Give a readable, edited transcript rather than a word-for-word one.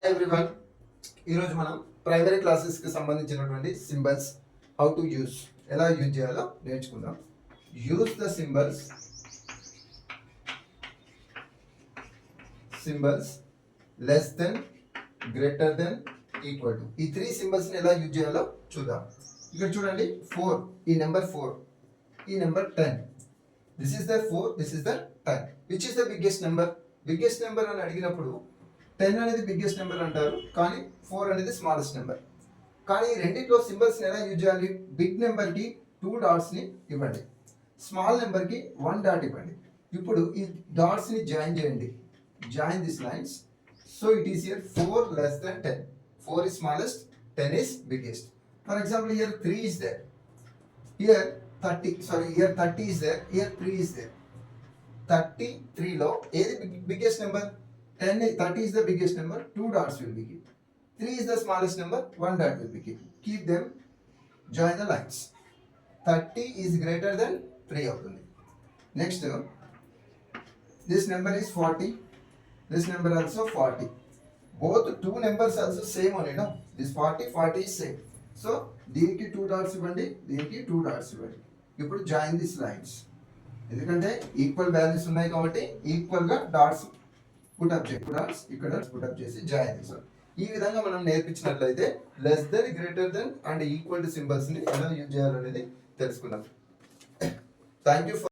Everyone, ఈరోజు మనం primary క్లాసెస్కి సంబంధించినటువంటి సింబల్స్ హౌ టు యూస్ ఎలా యూజ్ చేయాలో నేర్చుకుందాం. Use the symbols less than, greater then, equal to, ఈ త్రీ సింబల్స్ని ఎలా యూజ్ చేయాలో చూద్దాం. ఇక్కడ చూడండి, 4, ఈ నెంబర్ 4, ఈ number 10. This is the 4, this is the 10. Which is the biggest number? Biggest number అని అడిగినప్పుడు 10 అనేది బిగ్గెస్ట్ నెంబర్ అంటారు, కానీ 4 అనేది స్మాలెస్ట్ నెంబర్. కానీ ఈ రెండింటిలో సింబల్స్ని ఎలా యూజ్ చేయాలి? బిగ్ నెంబర్కి 2 డాట్స్ని ఇవ్వండి, స్మాల్ నెంబర్కి 1 డాట్ ఇవ్వండి. ఇప్పుడు ఈ డాట్స్ని జాయిన్ చేయండి. Join this lines. So it is here 4 less than 10. 4 is smallest, 10 is biggest. For example, here 3 is there. Here 30 is there. Here 3 is there. 33 లో ఏది biggest number? 30 is the biggest number, 2 dots will be kept. 3 is the smallest number, 1 dot will be kept. Keep them, join the lines. 30 is greater than 3 అవుతుంది. Next, this number is 40. This number also 40. Both two numbers also same only, no? This 40 is same. So, దీనికి 2 dots ఇవ్వండి, దీనికి 2 dots ఇవ్వండి. ఇప్పుడు join these lines. ఎందుకంటే equal values ఉన్నాయి కాబట్టి ఈక్వల్గా డాట్స్ పుటప్ ఇక్కడ పుటప్ చేసి జాయిన్ చేసాం. ఈ విధంగా మనం నేర్పించినట్లయితే less than, greater than and equal to symbols ని ఎలా యూజ్ చేయాలనేది తెలుసుకున్నాం. Thank you.